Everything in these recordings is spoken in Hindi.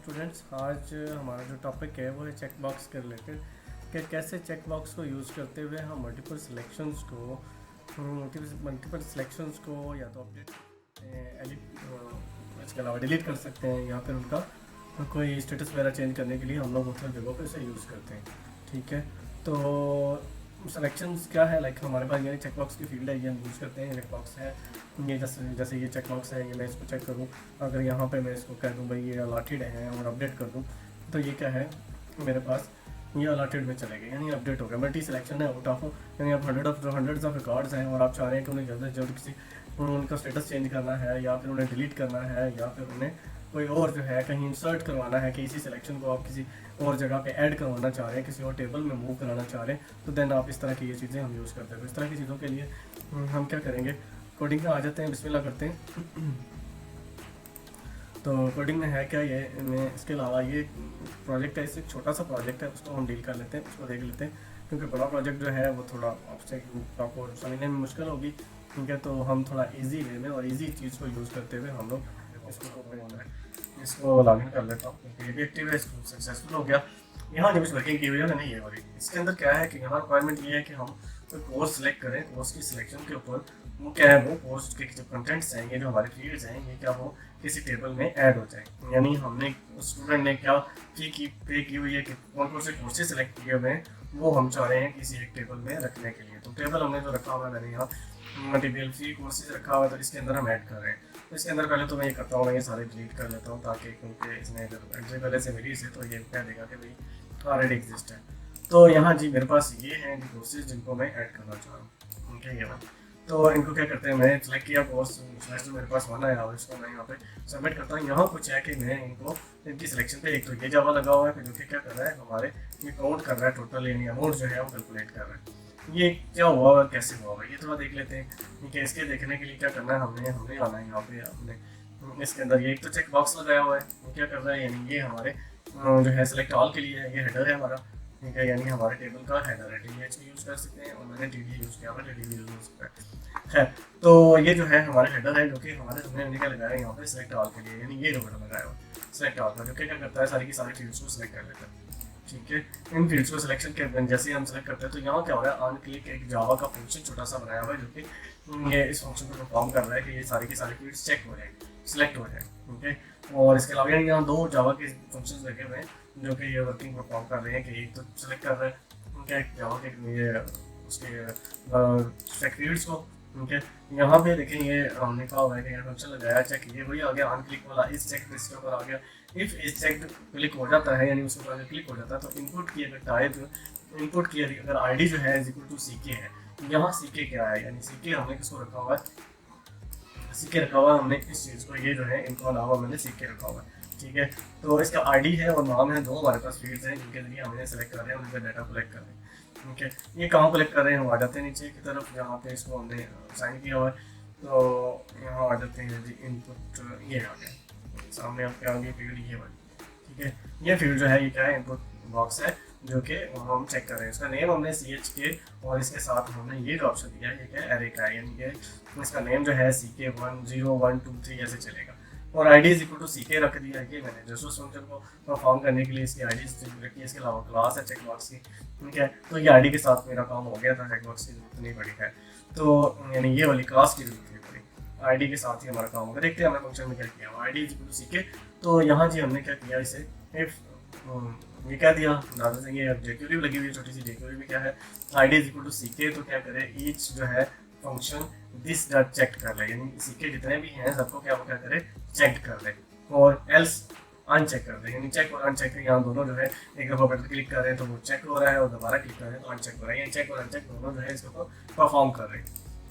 स्टूडेंट्स, आज हमारा जो टॉपिक है वो है चेक बॉक्स के रिलेटेड कि कैसे चेक बॉक्स को यूज़ करते हुए हम मल्टीपल सिलेक्शंस को या तो अपडेट एडिट इसके अलावा डिलीट कर सकते हैं या फिर उनका कोई स्टेटस वगैरह चेंज करने के लिए हम लोग मुख्तलिफ जगहों पर इसे यूज़ करते हैं। ठीक है, तो सिलेक्शंस क्या है, लाइक हमारे पास ये चेक बॉक्स की फील्ड है, ये हम यूज़ करते हैं। चेक बॉक्स है ये जैसे ये चेक बॉक्स है, ये मैं इसको चेक करूँ, अगर यहाँ पे मैं इसको कह दूँ भाई ये अलॉटेड है और अपडेट कर दूँ तो ये क्या है मेरे पास, ये अलॉटेड में चले गए यानी अपडेट हो गया। मल्टी सिलेक्शन है आउट ऑफ, यानी आप हंड्रेड्स ऑफ रिकॉर्ड्स हैं और आप चाह रहे हैं कि उन्हें जल्द से जल्द किसी उनका स्टेटस चेंज करना है या फिर उन्हें डिलीट करना है या फिर उन्हें कोई और जो है कहीं इंसर्ट करवाना है कि इसी सिलेक्शन को आप किसी और जगह पे ऐड करवाना चाह रहे हैं, किसी और टेबल में मूव कराना चाह रहे हैं, तो देन आप इस तरह की ये चीज़ें हम यूज़ करते हैं। तो इस तरह की चीज़ों के लिए हम क्या करेंगे, कोडिंग में आ जाते हैं, बिस्मिल्लाह करते हैं। तो कोडिंग में है क्या, ये मैं इसके अलावा ये प्रोजेक्ट है, इससे छोटा सा प्रोजेक्ट है, उसको हम डील कर लेते हैं, उसको देख लेते हैं, क्योंकि बड़ा प्रोजेक्ट जो है वो थोड़ा आपको समझने में मुश्किल होगी। ठीक है, तो हम थोड़ा इजी वे में और इजी चीज़ को यूज़ करते हुए हम लोग इसको लॉगिन कर लेता हूँ, क्योंकि ये भी एक्टिव है, इसको सक्सेसफुल हो गया। यहाँ जब इस वर्किंग की हुई है मैंने ये वाली, इसके अंदर क्या है कि यहाँ रिक्वायरमेंट ये है कि हम कोई कोर्स सेलेक्ट करें, कोर्स की सिलेक्शन के ऊपर वो क्या है, वो कोर्स के जो कंटेंट्स हैं, ये जो हमारे फील्ड्स हैं, ये क्या हो किसी टेबल में ऐड हो जाए। यानी हमने स्टूडेंट ने क्या फी पे की हुई है कि कौन कौन से कोर्सेज सेलेक्ट किए हुए हैं, वो हम चाह रहे हैं किसी एक टेबल में रखने के लिए। तो टेबल हमने जो रखा हुआ है, मैंने यहाँ मटेरियल फ्री कोर्सेज रखा हुआ है, तो इसके अंदर हम ऐड कर रहे हैं। तो इसके अंदर पहले तो मैं ये करता हूँ, मैं ये सारे डिलीट कर लेता हूँ, ताकि क्योंकि इसने अगर एंट्री पहले से मिली इसे तो ये कह देगा कि भाई ऑलरेडी एग्जिस्ट है। तो यहाँ जी मेरे पास ये हैं कोर्सेज जिनको मैं ऐड करना चाह रहा हूँ। ठीक है, ये तो इनको क्या करते हैं, मैं सेलेक्ट किया कोर्स जो मेरे पास बना है और इसको मैं यहाँ पे सबमिट करता हूँ। यहाँ कुछ है कि मैं इनको इनकी सिलेक्शन पे एक तो ये जावा लगा हुआ है जो कि क्या कर रहा है, हमारे ये काउंट कर रहा है टोटल, यानी अमाउंट जो है वो कैलकुलेट कर रहा है। ये क्या हुआ है, कैसे हुआ है, ये थोड़ा देख लेते हैं। ठीक है, इसके देखने के लिए क्या करना है, हमने आना है यहाँ पे, हमने इसके अंदर ये एक तो चेक बॉक्स लगाया हुआ है, वो क्या कर रहा है, यानी ये हमारे जो है सेलेक्ट ऑल के लिए है, ये हेडर है हमारा। ठीक है, यानी हमारे टेबल का हेडर है, TDH को यूज़ कर सकते हैं और मैंने TD यूज़ किया हुआ है, TD यूज़ हो सकता है। खैर, तो ये जो है हमारा हेडर है जो कि हमारे हमने क्या लगाया है यहाँ पे सेलेक्ट ऑल के लिए, यानी ये हेडर लगाया हुआ सेलेक्ट ऑल का, जो कि क्या करता है सारी की सारी फील्ड्स को सिलेक्ट कर लेता है। ठीक है, इन फील्ड्स को सिलेक्शन के जैसे ही हम सेलेक्ट करते हैं तो यहाँ क्या हो रहा है, ऑन क्लिक एक जावा का फंक्शन छोटा सा बनाया हुआ है जो कि ये इस फंक्शन को परफॉर्म कर रहा है कि ये सारी की सारी फील्ड्स चेक हो जाए, सिलेक्ट हो जाए। ठीक है, और इसके अलावा यहाँ दो जावा के फंक्शंस लगे हुए हैं जो कि ये वर्किंग परफॉर्म कर रहे हैं कि एक तो सेलेक्ट कर रहे हैं क्या जावा के ये उसके चेक फील्ड्स को। ठीक है, यहाँ पे देखें ये हमने कहा हुआ है कि यहाँ फंक्शन लगाया चेक, ये वही आ गया ऑन क्लिक वाला, इस चेक लिस्ट के ऊपर आ गया। इफ इस चेक क्लिक हो जाता है, यानी उसके ऊपर अगर क्लिक हो जाता है तो इनपुट की अगर टाइप इनपुट की अगर आईडी जो है इज इक्वल टू सीके है, यहाँ सीके क्या है, यानी सीके हमने किसको रखा हुआ है, सीके रखा हुआ है हमने इस चीज़ को, ये जो है इनको अलावा मैंने सीके रखा हुआ है। ठीक है, तो इसका आईडी है और नाम है, दो हमारे पास फील्ड्स हैं जिनके जरिए हमने सेलेक्ट कर रहे हैं, उनका डाटा कलेक्ट कर रहे हैं। ठीक है, ये कहाँ कलेक्ट कर रहे हैं, हम आ जाते हैं नीचे की तरफ, यहाँ पे इसको हमने साइन किया हुआ है, तो यहाँ आ जाते हैं जी इनपुट, ये आ गया सामने आपके आगे फील्ड ये वाली। ठीक है, ये फील्ड जो है ये क्या है, इनपुट बॉक्स है जो कि हम चेक कर रहे हैं। इसका नेम हमने CHK और इसके साथ हमने ये जो ऑप्शन दिया है ये क्या है, एरे का है, यानी कि इसका नेम जो है CK101223 ऐसे चलेगा और ID is equal to CK रख दिया है कि मैंने जस्ट उस फंक्शन को परफॉर्म करने के लिए इसकी ID रखी है। इसके अलावा क्लास है चेक बॉक्स की। ठीक है, तो ये ID के साथ मेरा काम हो गया था, चेक बॉक्स की जरूरत नहीं पड़ी है, तो यानी ये वाली क्लास की जरूरत नहीं पड़ी, ID के साथ ही हमारा काम होगा। देखते हैं हमने फंक्शन में क्या किया, ID is equal to CK। तो यहाँ जी हमने क्या किया, इसे इफ ये क्या दिया, ये jQuery लगी हुई है छोटी सी, jQuery में क्या है ID is equal to CK, तो क्या करे ईच जो है फंक्शन दिस डॉट चेक कर ले, यानी CK जितने भी हैं सबको क्या करे चेक कर ले और एल्स अनचेक कर दे, यानी चेक और अनचेक यहाँ दोनों जो है एक दफा बटन क्लिक कर रहे हैं तो वो चेक हो रहा है और दोबारा क्लिक कर रहे हैं तो अनचेक हो रहा है, यानी चेक और अनचेक दोनों जो है इसको परफॉर्म कर रहे हैं।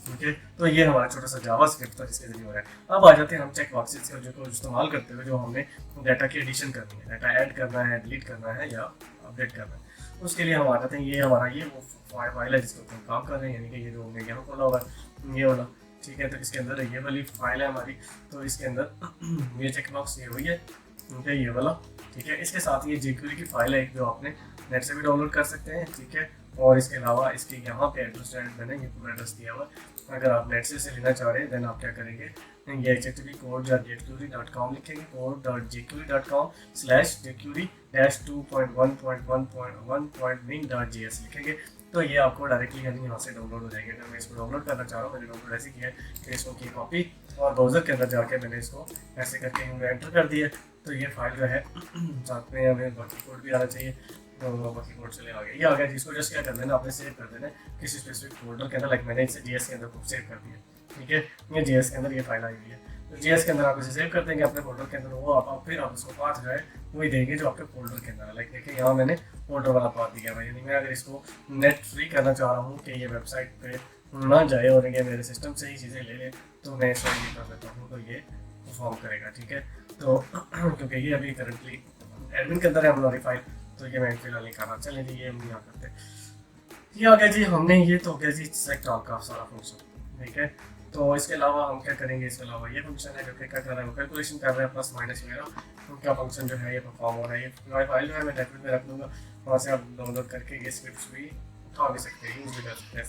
ठीक है, तो ये हमारा छोटा सा जावा स्क्रिप्ट था जिसके जरिए हो रहा है। अब आ जाते हैं हम चेक बॉक्सेस का जो इस्तेमाल करते हुए जो हमने डाटा की एडिशन करनी है, डाटा ऐड करना है, डिलीट करना है या अपडेट करना है, उसके लिए हम आ जाते हैं, ये हमारा ये वो फाइल है जिसके ऊपर हम काम कर रहे हैं, यानी कि ये जो हमने यहाँ खोला हुआ है ये वाला। ठीक है, तो इसके अंदर ये वाली फाइल है हमारी, तो इसके अंदर ये चेक बॉक्स ये हुई है, ठीक है ये वाला। ठीक है, इसके साथ ये jQuery की फाइल है जो आपने नेट से भी डाउनलोड कर सकते हैं। ठीक है, और इसके अलावा इसके यहाँ पे एड्रेस मैंने ये पूरा एड्रेस दिया हुआ है। अगर आप नेट से लिखना चाह रहे हैं देन आप क्या करेंगे, ये http code.jquery.com लिखेंगे, code.jquery.com/jQuery-2.1.1.1.min.js लिखेंगे। तो ये आपको डायरेक्टली यानी यहाँ से डाउनलोड हो जाएंगे। अगर मैं इसको डाउनलोड करना चाह रहा हूँ, मैंने डाउनलोड ऐसे किया है कि इसको की कॉपी और ब्राउज़र के अंदर जाके मैंने इसको ऐसे करके एंटर कर दिया। तो ये फाइल जो है साथ में हमें बाकी कोड भी आना चाहिए, तो बाकी कोड चले आ गया, ये आ गया। जिसको जस्ट क्या कर देना, आपने सेव कर देना किसी स्पेसिफिक फोल्डर के अंदर, लाइक मैंने इसे जीएस के अंदर सेव कर दिया, ठीक है। ये जीएस के अंदर ये फाइल आई हुई है, तो जीएस के अंदर आप इसे सेव कर देंगे अपने फोल्डर के अंदर। वो आप फिर आप उसको पाथ जो है वही देंगे जो आपके फोल्डर के अंदर है। लाइक देखिए यहाँ मैंने फोल्डर वाला पाथ दिया है, यानी मैं अगर इसको नेट फ्री करना चाह रहा हूँ कि ये वेबसाइट पे ना जाए और ये मेरे सिस्टम से ही चीज़ें ले ले, तो मैं इसको ये कर देता हूँ, तो ये परफॉर्म करेगा, ठीक है। तो क्योंकि ये अभी करंटली एडमिन के अंदर है हमारी फाइल, तो ये मैं फिलहाल नहीं कर रहा। चलिए जी, ये हम यहाँ करते हैं। ये आ गया जी, हमने ये तो हो गया जी सेलेक्ट ऑल का सारा फंक्शन, ठीक है। तो इसके अलावा हम क्या करेंगे, इसके अलावा ये फंक्शन है जो कि क्या कर रहा है, कैलकुलेशन कर रहा है प्लस माइनस वगैरह, उनका फंक्शन जो है ये परफॉर्म हो रहा है। ये फाइल जो है मैं नेटवर्क में रख लूँगा, वहाँ से आप डाउनलोड करके ये स्क्रिप्ट भी उठा भी सकते हैं, यूज़ भी कर सकते हैं,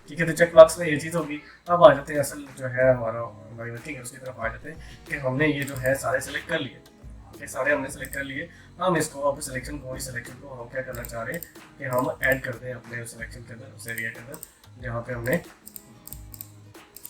ठीक है। तो चेक बॉक्स में ये चीज़ होगी। अब आ जाते हैं असल जो है हमारा वर्किंग है उसकी तरफ आ जाते हैं कि हमने ये जो है सारे सेलेक्ट कर लिए, ये सारे हमने सेलेक्ट कर लिए। हम इसको अब सिलेक्शन को हम क्या करना चाह रहे हैं कि हम ऐड कर दें अपने सिलेक्शन के अंदर, उस एरिया के अंदर जहाँ पे हमने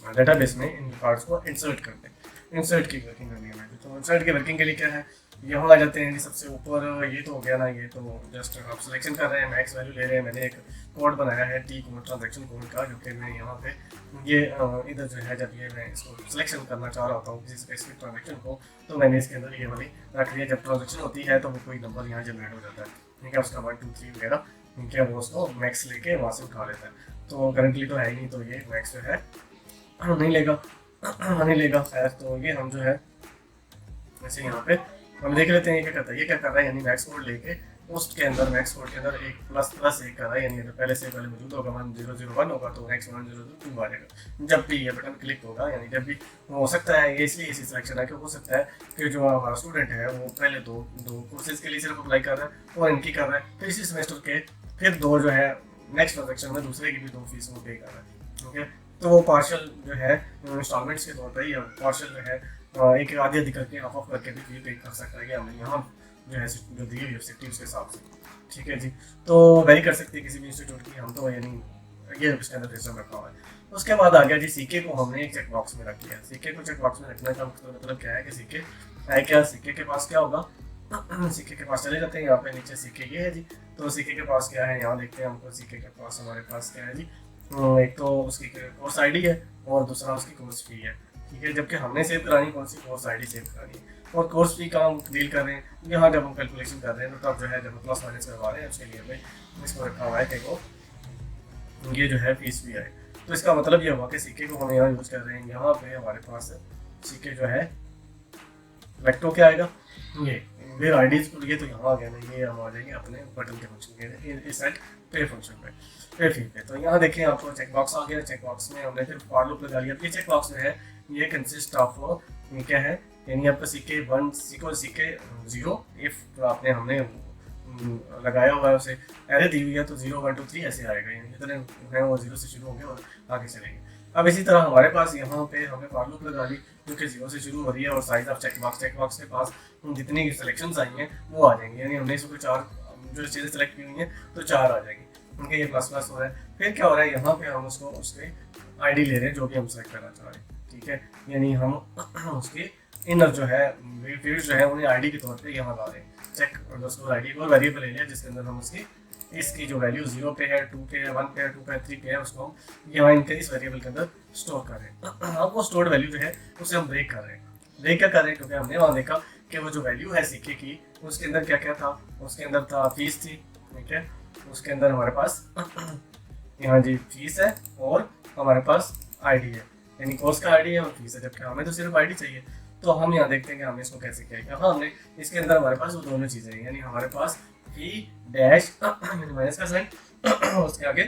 डेटाबेस में इन रिकॉर्ड्स को इंसर्ट करते हैं। इंसर्ट की वर्किंग करनी है। तो इंसर्ट की वर्किंग के लिए क्या है, यहाँ आ जाते हैं सबसे ऊपर। ये तो हो गया ना, ये तो जस्ट आप सिलेक्शन कर रहे हैं, मैक्स वैल्यू ले रहे हैं। मैंने एक कोड बनाया है टी कोड, ट्रांजैक्शन कोड का, जो कि मैं यहाँ पे ये इधर जो है जब ये मैं इसको सिलेक्शन करना चाह रहा होता हूँ किसी स्पेसिफिक ट्रांजैक्शन को, तो मैंने इसके अंदर ये वाली रख लिया। जब ट्रांजैक्शन होती है तो वो कोई नंबर यहाँ जनरेट हो जाता है, ठीक है, उसका 1 2 3 वगैरह, ठीक है, वो उसको मैक्स लेके वहाँ से उठा लेता है। तो करंटली तो है ही नहीं, तो ये मैक्स जो है नहीं लेगा खैर। तो ये हम जो है वैसे यहाँ पे हम देख लेते हैं ये क्या करता है। ये क्या कर रहा है, यानी मैक्स कोड लेके पोस्ट के अंदर मैक्स कोड के अंदर एक प्लस एक कर रहा है, यानी पहले से पहले मौजूद होगा 1001 होगा तो नेक्स्ट 1002 आ जाएगा जब भी ये बटन क्लिक होगा। यानी जब भी हो सकता है, ये इसलिए इसी सिलेक्शन है कि हो सकता है कि जो हमारा स्टूडेंट है वो पहले दो कोर्सेज के लिए सिर्फ अप्लाई कर रहा है और इनकी कर रहा है, फिर इसी सेमेस्टर के फिर दो जो है नेक्स्ट ट्रांजेक्शन में दूसरे की भी 2 फीस वो पे कर रहा है, ठीक है। तो वो पार्शियल जो है इंस्टॉलमेंट्स के तौर पर ही पार्शियल जो है एक आधी आधी करके ऑफ करके भी फी पे कर सकता है कि हमने यहाँ जो है जो दी हुई ऑब्जेक्टिव के हिसाब से, ठीक है जी। तो वेरी कर सकते हैं किसी भी इंस्टीट्यूट की, हम तो यानी ये इसके अंदर सिस्टम रखा हुआ है। उसके बाद आ गया जी सीके को हमने एक चेक बॉक्स में रख लिया। सीके को चेक बॉक्स में रखने का मतलब क्या है कि सीके है क्या, सीके के पास क्या होगा, सीके के पास चले जाते हैं। यहाँ पे नीचे सीके ये है जी, तो सीके के पास क्या है यहाँ देखते हैं हमको। सीके के पास हमारे पास क्या है जी, एक तो उसकी कोर्स आईडी है और दूसरा उसकी कोर्स फी है, ठीक है। जबकि हमने सेव करानी कौन सी, कोर्स आईडी सेव करानी है और कोर्स फी का हम डील कर रहे हैं यहाँ जब हम कैलकुलेशन कर रहे हैं। तो तब जो है जब प्लस माइनस करवा रहे हैं उसके लिए हमें इसको रखा हुआ है कि वो ये जो है फीस भी आए। तो इसका मतलब ये हुआ कि सिक्के को हम यहाँ यूज़ कर रहे हैं। यहाँ पे हमारे पास सिक्के जो है वेक्टो क्या आएगा, ये फिर आईडीज को लिए तो यहाँ आ गया ना, ये हम आ जाएंगे अपने बटन के फंक्शन के इस सेट पे फंक्शन पे पे फी पे। तो यहाँ देखें आपको चेक बॉक्स आ गया। चेक बॉक्स में हमने फिर फॉर लूप लगा लिया। ये चेक बॉक्स जो है ये कंसिस्ट ऑफ ये क्या है, यानी आपका सीके 1 सीके 0 इफ आपने हमने लगाया हुआ है, उसे एरे दी हुई है तो 0 1 2 3 ऐसे आएगा, यानी जितने हैं वो 0 से शुरू होंगे और आगे चलेंगे। अब इसी तरह हमारे पास यहाँ पे हमें फॉर लूप लगा ली जो कि 0 से शुरू हो रही है और साइज ऑफ चेक बॉक्स के पास जितनी सिलेक्शंस आई हैं वो आ जाएंगी। यानी हमने इसको 4 जो चीज़ें सेलेक्ट की हुई हैं तो 4 आ जाएंगी, उनके ये प्लस हो रहा है। फिर क्या हो रहा है, यहाँ पे हम उसको उसके आईडी ले रहे हैं जो कि हम सेलेक्ट करना चाह रहे हैं, ठीक है। यानी हम उसके इनर जो है फील्ड्स जो है उन्हें आईडी के तौर पे यहाँ ला रहे हैं। चेक अंडरस्कोर आईडी और वेरिएबल ले लिया जिसके अंदर हम इसकी जो वैल्यू 0 पे है, 2 पे है, 1 पे है, 2 पे है, 3 पे है, उसको हम यहाँ इनके इस वेरिएबल के अंदर स्टोर कर रहे हैं। अब वो स्टोर्ड वैल्यू जो है उसे हम ब्रेक कर रहे हैं। ब्रेक क्या कर रहे हैं, क्योंकि हमने वहाँ देखा कि वो जो वैल्यू है सिक्के की उसके अंदर क्या क्या था, उसके अंदर था फीस थी, ठीक है। उसके अंदर हमारे पास यहाँ जी फीस है और हमारे पास आईडी है, यानी कोर्स का आईडी है और फीस है, जबकि हमें तो सिर्फ आईडी चाहिए। तो हम यहाँ देखते हैं कि हमने इसको कैसे किया। यहाँ हमने इसके अंदर हमारे पास वो दोनों चीज़ें हैं, यानी हमारे पास फी डैश माइनस का साइन उसके आगे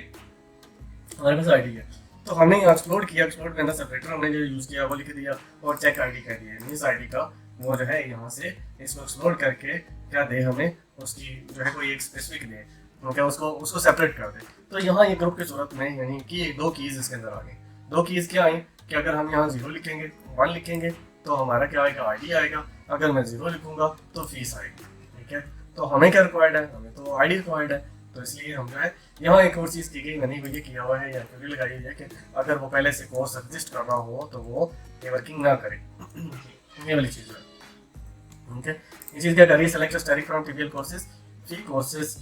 हमारे पास आईडी है। तो हमने यहाँ एक्सप्लोर किया, एक्सप्लोर के अंदर सेपरेटर हमने जो यूज़ किया वो लिख दिया और चेक आईडी कह दिया। इस आईडी का वो जो है यहाँ से इसको एक्सप्लोर करके क्या दे हमें, उसकी जो है कोई एक स्पेसिफिक दे। ठीक है, उसको उसको सेपरेट कर दे। तो यहाँ ये ग्रुप की सूरत में यानी कि 2 कीज़ इसके अंदर आ गई। 2 कीज़ क्या आई कि अगर हम यहाँ 0 लिखेंगे 1 लिखेंगे तो हमारा क्या आएगा, आईडी आएगा। अगर मैं 0 लिखूंगा तो फीस आएगी। ठीक है, तो हमें क्या रिक्वायर्ड है, हमें तो आईडी रिक्वायर्ड है। तो इसलिए हम जो है यहाँ एक और चीज़ की गई, मैंने ये किया हुआ है या क्योंकि लगाई हुई है कि अगर वो पहले से कोर्स एग्जिस्ट कर रहा हो तो वो ये वर्किंग ना करे। ये वाली चीज़ है। ठीक है, ये चीज़ क्या करिए, select study from TPL courses free courses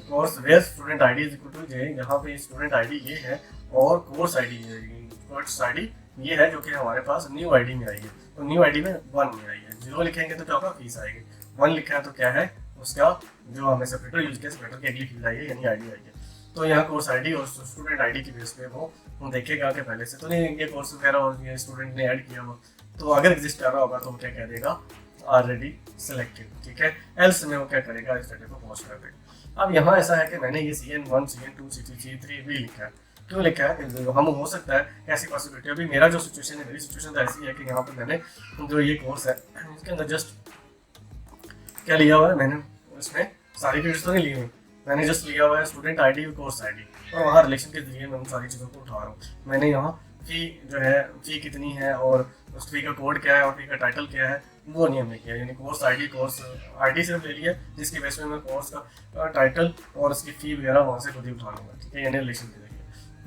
course where student ID is equal to J. यहाँ पे स्टूडेंट आईडी ये है और कोर्स आईडी ये है जो कि हमारे पास न्यू आईडी में आई है। तो न्यू आईडी में 1 में आई है। 0 लिखेंगे तो क्या होगा, फीस आएगी। 1 लिखा है तो क्या है, उसका जो हमें सेपरेटर यूज किया, सेपरेटर की अगली फील्ड आई है यानी आईडी आई है। तो यहाँ कोर्स आईडी और स्टूडेंट आईडी की बेस पे वो देखेगा कि पहले से तो नहीं ये कोर्स वगैरह और ये स्टूडेंट ने ऐड किया हो। तो अगर एग्जिस्ट कर रहा होगा तो वो क्या कह देगा, ऑलरेडी सिलेक्टेड। ठीक है, एल्स में वो क्या करेगा, इस डेटा को पोस्ट कर देगा। अब यहाँ ऐसा है कि मैंने ये CN1 CN2 CN3 भी लिखा है। क्यों लिखा है कि हम हो सकता है ऐसी पॉसिबिलिटी, अभी मेरा जो सिचुएशन है, मेरी सिचुएशन तो ऐसी है कि यहाँ पे मैंने जो ये कोर्स है इसके अंदर जस्ट क्या लिया हुआ है, मैंने इसमें सारी फील्ड्स तो नहीं ली हुई, मैंने जस्ट लिया हुआ है स्टूडेंट आईडी और कोर्स आईडी, और वहाँ रिलेशन के जरिए मैं उन सारी चीज़ों को उठा रहा हूँ। मैंने यहाँ फी जो है, फी कितनी है और उस फी का कोड क्या है और फी का टाइटल क्या है वो नहीं हमने किया, यानी कोर्स आईडी सिर्फ ले लिया जिसकी बेस में मैं कोर्स का टाइटल और उसकी फ़ी वगैरह वहाँ से खुद ही उठा लूँगा। ठीक है, यानी रिलेशन के जरिए।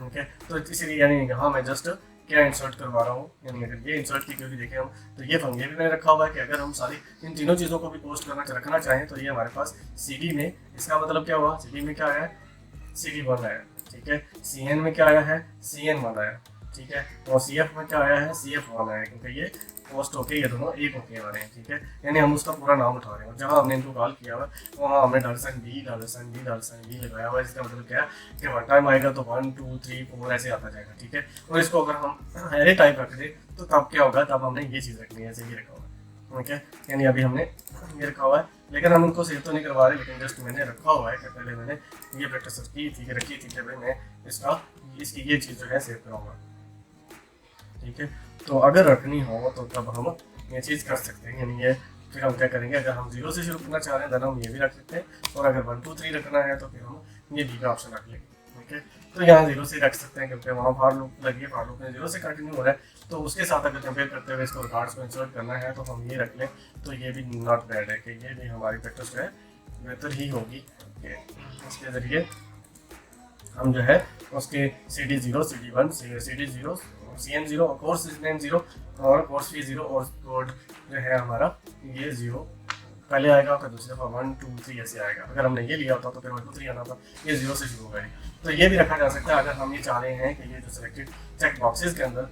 ठीक है, तो इसीलिए यानी यहाँ मैं जस्ट क्या इंसर्ट करवा रहा हूँ, यानी अगर ये इंसर्ट की क्योंकि देखें हम तो ये फंक्शन भी मैंने रखा हुआ है कि अगर हम सारी इन तीनों चीज़ों को भी पोस्ट रखना चाहें तो ये हमारे पास CD में, इसका मतलब क्या हुआ, CD में क्या आया है, CD1 आया। ठीक है, CN में क्या आया है, CN1 आया। ठीक है, और CF में क्या आया है, CF1 आया, क्योंकि ये पोस्ट होके ये दोनों एक होके आ रहे हैं। ठीक है, यानी हम उसका पूरा नाम उठा रहे हैं, जहाँ हमने इनको कॉल किया हुआ वहाँ हमने $B लगाया हुआ है। इसका मतलब क्या है कि वन टाइम आएगा तो 1 2 3 4 ऐसे आता जाएगा। ठीक है, और इसको अगर हम एरे टाइप रख दें तो तब क्या होगा, तब हमने ये चीज़ रखनी है, ऐसे ही रखा हुआ है। ठीक है, यानी अभी हमने ये रखा हुआ है, लेकिन हम उनको सेव तो नहीं करवा रहे, लेकिन जस्ट मैंने रखा हुआ है कि पहले मैंने ये प्रैक्टिस रखी थी कि भाई मैं इसकी ये चीज़ जो है सेव कराऊंगा। ठीक है, तो अगर रखनी हो तो तब हम ये चीज़ कर सकते हैं, यानी ये फिर हम क्या करेंगे, अगर हम 0 से शुरू करना चाह रहे हैं तो हम ये भी रख सकते हैं, और अगर 1 2 3 रखना है तो फिर हम ये B का ऑप्शन रख लेंगे। ठीक है, तो यहाँ 0 से रख सकते हैं क्योंकि वहाँ फॉर लूप लगी है, फॉर लूप में 0 से कंटिन्यू हो रहा है, तो उसके साथ अगर कंपेयर करते हुए इसको रिकॉर्ड्स में इंसर्ट करना है तो हम ये रख लें, तो ये भी नॉट बैड है कि ये भी हमारी प्रैक्टिस जो है बेहतर ही होगी। इसके ज़रिए हम जो है उसके CD0 CD1 CD0 CN0 course name 0 और कोर्स फी 0 और कोड जो है हमारा ये 0 पहले आएगा, फिर दूसरी दफ़ा 1 2 3 ऐसे आएगा। अगर हमने ये लिया होता तो फिर 1 2 3 आना था, ये 0 से शुरू होगा। तो ये भी रखा जा सकता है अगर हम ये चाह रहे हैं कि ये जो सिलेक्टेड चेक बॉक्सेस के अंदर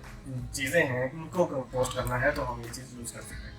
चीज़ें हैं इनको पोस्ट करना है तो हम ये चीज़ यूज़ कर सकते हैं।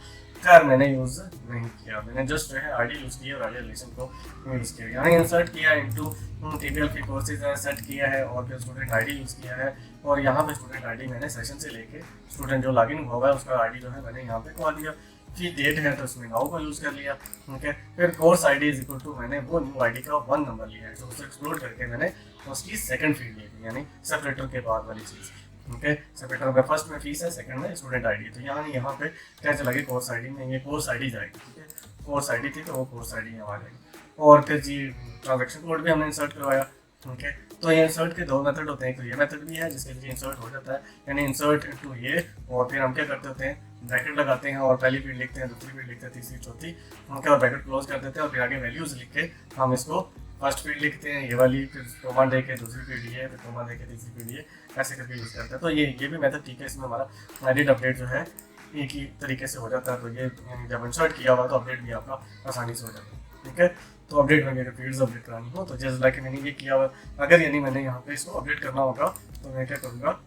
खैर मैंने यूज़ नहीं किया, मैंने जस्ट जो है आईडी यूज़ किया और आईडी रिलेशन को यूज़ किया, यहाँ इंसर्ट किया इनटू टीपीएल की कोर्सेज सेट किया है और फिर स्टूडेंट आईडी यूज़ किया है, और यहाँ पे स्टूडेंट आईडी मैंने सेशन से लेके स्टूडेंट जो लॉगिन हुआ है उसका आईडी जो है मैंने यहाँ पे कॉल दिया, फिर डेट है तो उसमें नाउ को यूज़ कर लिया। ठीक है, फिर course ID is equal to मैंने वो न्यू आईडी का 1 नंबर लिया है, तो उसे एक्सप्लोर करके मैंने उसकी सेकंड फील्ड ली थी, यानी सेपरेटर के बाद वाली चीज़। ठीक है, सेपरेटर में फर्स्ट में फीस है, सेकंड में स्टूडेंट आईडी। तो यहाँ पे क्या चला गया, कोर्स आईडी में ये कोर्स आईडी जाएगी। ठीक है, कोर्स आईडी थी तो वो कोर्स आईडी यहाँ आ जाएगी, और फिर जी ट्रांजैक्शन कोड भी हमने इंसर्ट करवाया। ठीक है, तो ये इंसर्ट के 2 मेथड होते हैं, तो ये मेथड भी है जिसके लिए इंसर्ट हो जाता है, यानी इंसर्ट इनटू ये, और फिर हम क्या करते होते हैं ब्रैकेट लगाते हैं और पहली फील्ड लिखते हैं, दूसरी फील्ड लिखते हैं, तीसरी चौथी, उनके और ब्रैकेट क्लोज कर देते हैं, और फिर आगे वैल्यूज लिख के हम इसको फर्स्ट फील्ड लिखते हैं ये वाली, फिर कोमा दे के दूसरी फील्ड ये, फिर कोमा दे के तीसरी फील्ड ये, ऐसे करके यूज़ करते हैं। तो ये भी मेथड ठीक है, इसमें हमारा एडिट अपडेट जो है एक ही तरीके से हो जाता है। तो ये जब इंसर्ट किया हुआ तो अपडेट भी आपका आसानी से हो जाता है। ठीक है, तो अपडेट में मेरे फील्ड्स अपडेट करानी हो तो जैसे लाइक मैंने ये किया हुआ, अगर यानी मैंने यहाँ पे इसको अपडेट करना होगा तो मैं क्या करूँगा,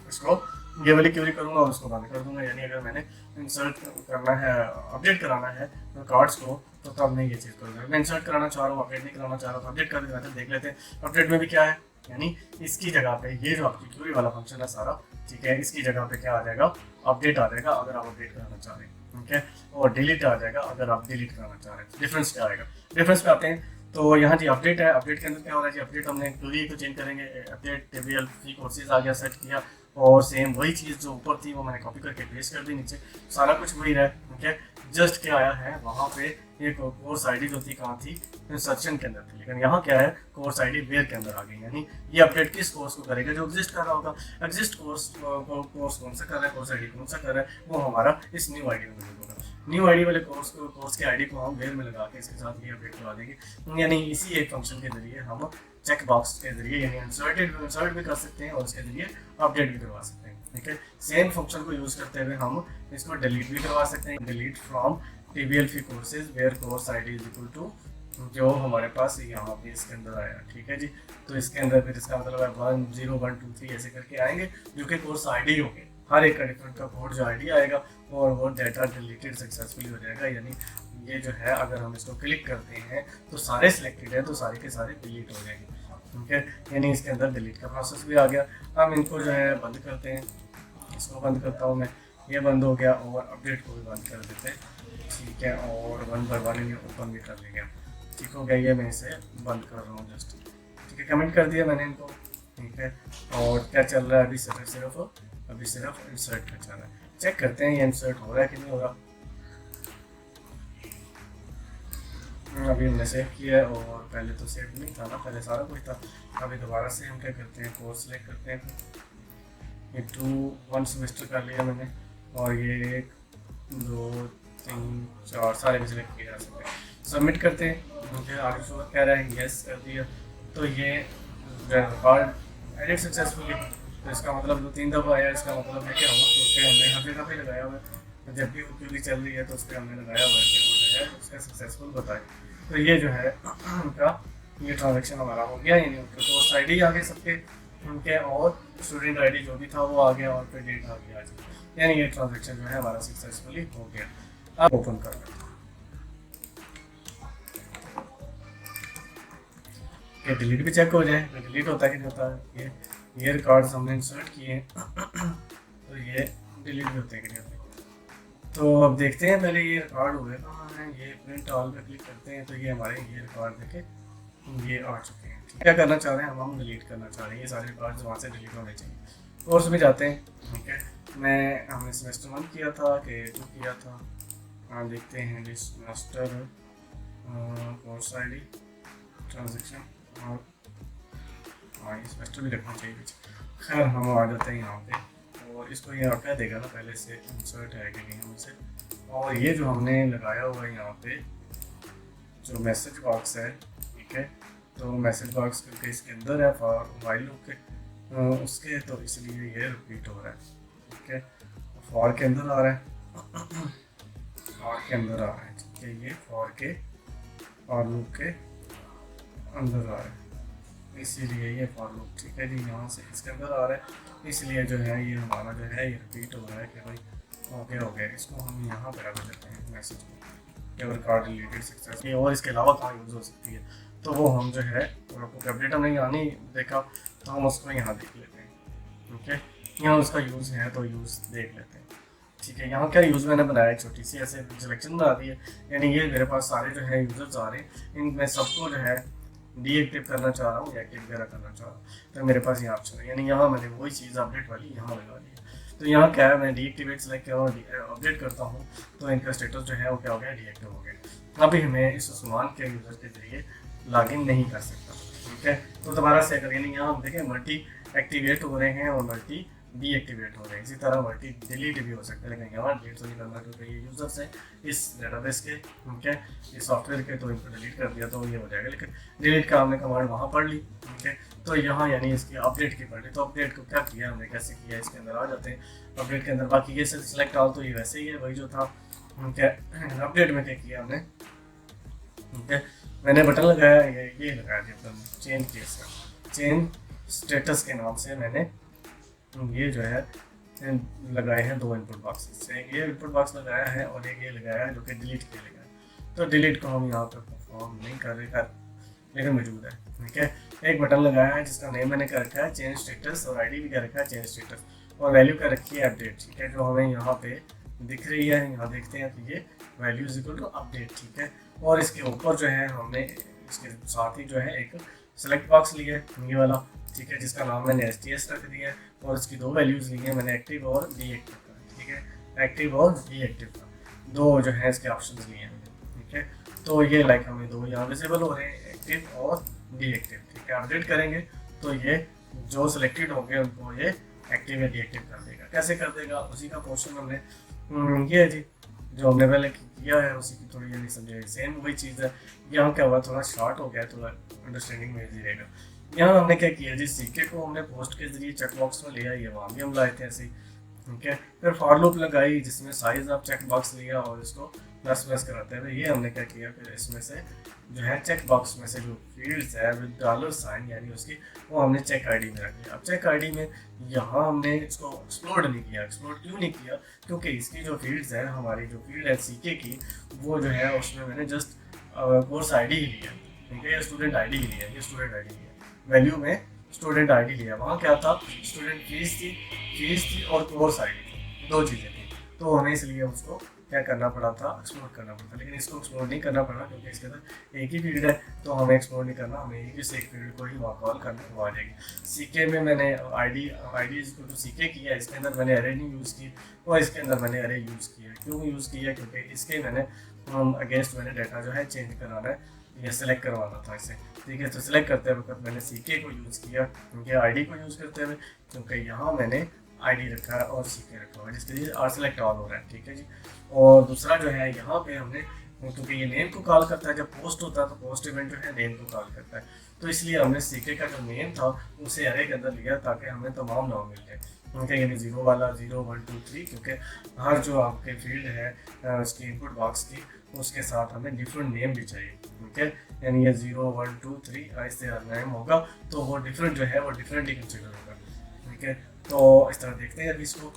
इसको ये वाली क्वेरी करूँगा और उसको बंद कर दूँगा। यानी अगर मैंने इंसर्ट करना है, अपडेट कराना है कार्ड्स को, तो तब मैं ये चीज़ करूँगा। मैं इंसर्ट कराना चाह रहा हूँ, अपडेट नहीं कराना चाह रहा हूँ, अपडेट कर देते हैं। देख लेते हैं अपडेट में भी क्या है, यानी इसकी जगह पे ये जो आपकी क्वेरी वाला फंक्शन है सारा, ठीक है, इसकी जगह पे क्या आ जाएगा, अपडेट आ जाएगा अगर आप अपडेट कराना चाह रहे हैं। ठीक है, और डिलीट आ जाएगा अगर आप डिलीट कराना चाह रहे हैं। डिफरेंस क्या आएगा, डिफरेंस पे आते हैं। तो यहाँ जी अपडेट है, अपडेट के अंदर क्या हो रहा है जी, अपडेट हमने क्वेरी को चेंज करेंगे, अपडेट टेबल फ्री कोर्सेज आ गया, सेट किया, और सेम वही चीज़ जो ऊपर थी वो मैंने कॉपी करके पेस्ट कर दी नीचे, सारा कुछ वही रहा है। ठीक है, जस्ट क्या आया है वहाँ पे ये कोर्स आईडी जो थी कहाँ थी, इंसर्शन के अंदर थी, लेकिन यहाँ क्या है कोर्स आईडी वेयर के अंदर आ गई। यानी ये अपडेट किस कोर्स को करेगा, जो एग्जिस्ट कर रहा होगा। एग्जिस्ट कोर्स कौन सा कर रहा है, कोर्स आईडी कौन सा कर रहा है, वो हमारा इस न्यू आईडी में होगा। न्यू आईडी वाले कोर्स के आईडी को हम वेयर में लगा के इसके साथ ये अपडेट करवा देंगे। यानी इसी एक फंक्शन के जरिए हम चेक बॉक्स के जरिए यानी इंसर्ट भी कर सकते हैं और उसके जरिए अपडेट भी करवा सकते हैं। ठीक है, सेम फंक्शन को यूज करते हुए हम इसको डिलीट भी करवा सकते हैं। Delete from TBLF courses where course ID is equal to जो हमारे पास यहाँ पे इसके अंदर आया। ठीक है जी, तो इसके अंदर फिर इसका मतलब है 1 0 1 2 3 ऐसे करके आएंगे जो कि कोर्स आईडी होंगे। हर एक का डिफरेंट का कोड जो आईडी आएगा और वो डाटा डिलीटेड सक्सेसफुली हो जाएगा। यानी ये जो है अगर हम इसको क्लिक करते हैं तो सारे सिलेक्टेड है तो सारे के सारे डिलीट हो जाएंगे। ठीक है, यानी इसके अंदर डिलीट का प्रोसेस भी आ गया। हम इनको जो है बंद करते हैं, इसको बंद करता हूँ मैं, ये बंद हो गया और अपडेट को भी बंद कर देते हैं। ठीक है, और 1 by 1 ओपन भी कर लेंगे। ठीक हो गया, ये मैं इसे बंद कर रहा हूँ जस्ट। ठीक है, कमेंट कर दिया मैंने इनको। ठीक है, और क्या चल रहा है अभी सिर्फ इंसर्ट का चल रहा है। चेक करते हैं ये इंसर्ट हो रहा है कि नहीं हो रहा। अभी हमने सेव किया है और पहले तो सेव नहीं था ना, पहले सारा कुछ था। अभी दोबारा से हम क्या करते हैं, कोर्स सेलेक्ट करते हैं। ये 1 सेमेस्टर कर लिया मैंने और ये 1 2 3 4 सारे भी सिलेक्ट किए जा सकते हैं। सबमिट करते हैं, मुझे आगे शो कह रहा है यस कर दिया। तो ये रिकॉर्ड एडिट सक्सेसफुली, तो इसका मतलब 2-3 दफ़ा आया। इसका मतलब है कि हमने हर जगह पे लगाया हुआ है, जब भी वो चल रही है तो उस पर हमने लगाया हुआ है कि वो जो है उसका सक्सेसफुल बताए। तो ये जो है उनका ये ट्रांजेक्शन हमारा हो गया। यानी उनके कोर्स आईडी आ गए सबके उनके, और स्टूडेंट आईडी जो भी था वो आ गया और फिर डेट आ गया। यानी ये ट्रांजेक्शन जो है हमारा सक्सेसफुली हो गया। अब ओपन कर लेते हैं। ये डिलीट भी चेक हो जाए, डिलीट होता है कि नहीं होता है। ये रिकॉर्ड्स हमने इंसर्ट किए हैं तो ये डिलीट भी होते हैं कि नहीं होते। तो अब देखते हैं, पहले ये रिकॉर्ड हुए कहाँ हैं। ये प्रिंट ऑल पे क्लिक करते हैं तो ये हमारे ये रिकॉर्ड देखे ये आ चुके हैं। क्या करना चाह रहे हैं हम डिलीट करना चाह रहे हैं ये सारे रिकॉर्ड्स वहाँ से डिलीट होने चाहिए। कोर्स में जाते हैं। ठीक है, हमने सेमेस्टर 1 किया था कि 2 किया था। हाँ, देखते हैं सेमेस्टर कोर्स आईडी ट्रांजेक्शन और हाँ ये सेमेस्टर भी रखना चाहिए। खैर हम आ जाते हैं यहाँ पे और इसको ये क्या देगा ना पहले से इंसर्ट है कि नहीं हमसे। और ये जो हमने लगाया हुआ है यहाँ पे जो मैसेज बॉक्स है, ठीक है, तो मैसेज बॉक्स करके इसके अंदर है फॉर वाइल लूप के उसके, तो इसलिए ये रिपीट हो रहा है। ठीक है, फॉर के अंदर आ रहा है, फॉर के अंदर आ रहा है। ठीक है, ये फॉर के और लूप के अंदर आ रहा है, इसीलिए ये फॉर लूप। ठीक है जी, यहाँ से इसके अंदर आ रहा है, इसलिए जो है ये हमारा जो है ये रिपीट हो रहा है कि भाई हो गया। इसको हम यहाँ पर लगा देते हैं मैसेज को, रिकॉर्ड रिलेटेड सक्सेस। और इसके अलावा कहाँ यूज़ हो सकती है तो वो हम जो है आपको अपडेट हमने यहाँ नहीं देखा तो हम उसको यहाँ देख लेते हैं। ठीक है, यहाँ उसका यूज़ है तो यूज़ देख लेते हैं। ठीक है, यहाँ क्या यूज़ मैंने बनाया है, छोटी सी ऐसे सिलेक्शन बना दी है। यानी ये मेरे पास सारे जो है यूज़र्स आ रहे हैं, इनमें सबको जो है डीएक्टिव करना चाह रहा हूँ या एक्टिव वगैरह करना चाह रहा हूँ, तो मेरे पास यहाँ ऑप्शन है। यानी यहाँ मैंने वही चीज़ अपडेट वाली यहाँ लगा दी है। तो यहाँ क्या है, मैं डीएक्टिवेट सेलेक्ट किया और अपडेट करता हूँ तो इनका स्टेटस जो है वो क्या हो गया, डीएक्टिव हो गया। अभी मैं इस उस्मान के यूज़र के जरिए लॉगिन नहीं कर सकता। ठीक है, तो दोबारा से अगर यानी यहाँ हम देखें मल्टी एक्टिवेट हो रहे हैं और मल्टी डीएक्टिवेट हो रहे हैं, इसी तरह मल्टी डिलीट भी हो सकता है, लेकिन यहाँ डिलीट तो नहीं करना क्योंकि ये यूजर्स हैं इस डेटाबेस के। ठीक है, इस सॉफ्टवेयर के, तो इनको डिलीट कर दिया तो ये हो जाएगा। लेकिन डिलीट का हमने कमांड वहाँ पढ़ ली। ठीक है, तो यहाँ यानी इसकी अपडेट की पढ़ ली। तो अपडेट को क्या किया हमने, कैसे किया, इसके अंदर आ जाते हैं अपडेट के अंदर। बाकी ये सिलेक्ट ऑल तो ये वैसे ही है वही जो था। ठीक है, अपडेट में क्या किया हमने, ठीक है, मैंने बटन लगाया, ये लगा दिया चेंज केस का, चेंज स्टेटस के नाम से मैंने ये जो है लगाए हैं 2 इनपुट बॉक्स। ये इनपुट बॉक्स लगाया है और एक ये लगाया है जो कि डिलीट के लिए है। तो डिलीट को हम यहाँ पे परफॉर्म नहीं कर रहे लेकिन मौजूद है। ठीक है, एक बटन लगाया है जिसका नेम मैंने कर रखा है चेंज स्टेटस और आईडी भी कर रखा है चेंज स्टेटस और वैल्यू कर रखी है अपडेट। ठीक है, जो हमें यहाँ पे दिख रही है, यहाँ देखते हैं तो ये value is equal to update. ठीक है, और इसके ऊपर जो है हमने इसके साथ ही जो है एक सेलेक्ट बॉक्स लिया है ये वाला। ठीक है, जिसका नाम मैंने STS रख दिया है और इसकी 2 वैल्यूज़ ली हैं मैंने, एक्टिव और डीएक्टिव का। ठीक है, एक्टिव और डीएक्टिव का। दो जो है इसके ऑप्शन लिए हैं, ठीक है। तो ये लाइक हमें दो यहाँ विजिबल हो रहे हैं, एक्टिव और डीएक्टिव, ठीक है। अपडेट करेंगे तो ये जो सिलेक्टेड होंगे उनको ये एक्टिव या डीएक्टिव कर देगा। कैसे कर देगा, उसी का क्वेश्चन हमने ये है जी जो हमने पहले किया है उसी की थोड़ी यानी समझे, सेम वही चीज़ है। यहाँ क्या हुआ, थोड़ा शॉर्ट हो गया, थोड़ा अंडरस्टैंडिंग में इजी रहेगा। यहाँ हमने क्या किया जी, सीके को हमने पोस्ट के जरिए चेक बॉक्स में लिया, ये वहाँ भी हम लाए थे ऐसे ही, ठीक है। फिर फॉर लूप लगाई जिसमें साइज ऑफ चेक बॉक्स लिया और इसको प्लस प्लस कराते हुए ये हमने क्या किया, फिर इसमें से जो है चेक बॉक्स में से जो फील्ड्स है विद डॉलर साइन यानी उसकी, वो हमने चेक आईडी में रख लिया। अब चेक आईडी में यहाँ हमने इसको एक्सप्लोर नहीं किया। एक्सप्लोर क्यों नहीं किया, क्योंकि इसकी जो फील्ड्स है, हमारी जो फील्ड है सीके की, वो जो है उसमें मैंने जस्ट कोर्स आईडी ही लिया, ठीक है, स्टूडेंट आईडी ही लिया, ये स्टूडेंट आईडी लिया, वैल्यू में स्टूडेंट आईडी लिया। वहाँ क्या था, स्टूडेंट फीस थी और कोर्स आईडी थी, दो चीज़ें थी। तो हमें इसलिए उसको क्या करना पड़ा था, एक्सप्लोर करना पड़ा था। लेकिन इसको एक्सप्लोर नहीं करना पड़ा क्योंकि इसके अंदर एक ही फील्ड है, तो हमें एक्सप्लोर नहीं करना, हमें एक से एक फील्ड को ही वहाँ कॉल करना, वो आ जाएगी। सीके में मैंने आईडी इसको तो सीके किया, इसके अंदर मैंने अरे नहीं यूज़ की, और इसके अंदर मैंने अरे यूज़ किया। क्यों यूज़ किया, क्योंकि इसके मैंने अगेंस्ट मैंने डाटा जो है चेंज कराना है या सिलेक्ट करवाना था इसे, ठीक है। तो सिलेक्ट करते वक्त मैंने सीके को यूज़ किया, क्योंकि आईडी को यूज़ करते हुए, क्योंकि यहाँ मैंने आईडी रखा है और सीके रखा हुआ है, जिसके लिए आर सिलेक्ट ऑल हो रहा है, ठीक है जी। और दूसरा जो है यहाँ पे हमने, क्योंकि ये नेम को कॉल करता है, जब पोस्ट होता है तो पोस्ट इवेंट जो है नेम को कॉल करता है, तो इसलिए हमने सीके का जो नेम था उसे अरे के अंदर लिया ताकि हमें तमाम नाम मिल जाए, उनके यानी 0 वाला 0 1 2 3, क्योंकि हर जो आपके फील्ड है उसकी इनपुट बॉक्स की, उसके साथ हमें डिफरेंट नेम भी चाहिए, ठीक है। यानी ये 0 1 2 3 ऐसे नेम होगा तो वो डिफरेंट जो है वो डिफरेंट ही कंसिडर होगा, ठीक है। तो इस तरह देखते हैं अभी इसको।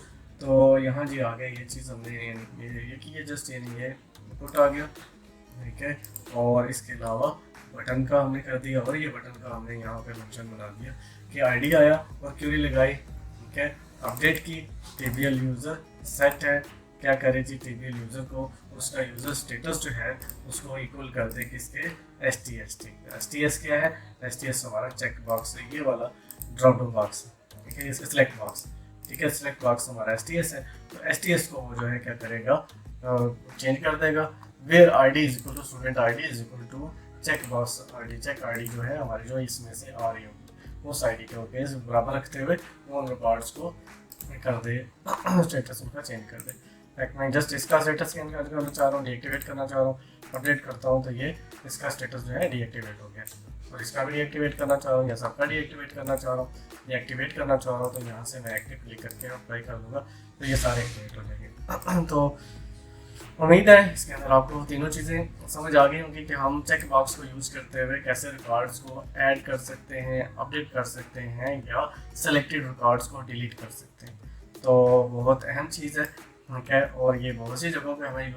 तो यहाँ जी आ गया, ये चीज़ हमने ये की है जस्ट, यानी ये इनपुट आ गया, ठीक है। और इसके अलावा बटन का हमने कर दिया, और ये बटन का हमने यहाँ पे फंक्शन बना दिया कि आईडी आया और क्यूरी लगाई, ठीक है। अपडेट की, टीबीएल यूज़र सेट है, क्या करे जी, टीबीएल यूज़र को उसका यूज़र स्टेटस जो है उसको इक्वल कर दे किसके, एस क्या है, एस हमारा चेक बॉक्स है, ये वाला ड्रॉप डाउन बॉक्स, ठीक है, इसका सिलेक्ट बॉक्स, ठीक है। सिलेक्ट बॉक्स हमारा एस है, तो एस को वो जो है क्या करेगा, चेंज कर देगा। Where ID is equal to student ID is equal to check box ID, check ID जो है हमारी जो इसमें से आ रही होगी उस आईडी के केस बराबर रखते हुए वो उन रिकॉर्ड्स को कर दे, स्टेटस उनका चेंज कर दे। लाइक मैं जस्ट इसका स्टेटस चेंज करना चाह रहा हूँ, डीएक्टिवेट करना चाह रहा हूँ, अपडेट करता हूँ तो ये इसका स्टेटस जो है डीएक्टिवेट हो गया, और इसका भी डीएक्टिवेट करना चाह रहा हूँ या सबका डीएक्टिवेट करना चाह रहा हूँ या एक्टिवेट करना चाह रहा हूँ, तो यहाँ से मैं एक्टिव क्लिक करके अप्लाई कर दूँगा तो ये सारे एक्टिवेट हो जाएंगे। तो उम्मीद है इसके अंदर आपको तीनों चीज़ें समझ आ गई होंगी कि हम चेक बॉक्स को यूज़ करते हुए कैसे रिकॉर्ड्स को ऐड कर सकते हैं, अपडेट कर सकते हैं या सेलेक्टेड रिकॉर्ड्स को डिलीट कर सकते हैं। तो बहुत अहम चीज़ है, ठीक है, और ये बहुत सी जगहों पे हमें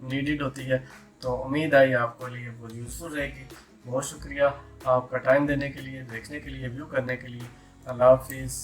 नीडेड होती है। तो उम्मीद है आपको लिए बहुत यूज़फुल रहेगी। बहुत शुक्रिया आपका टाइम देने के लिए, देखने के लिए, व्यू करने के लिए। अल्लाह हाफिज़।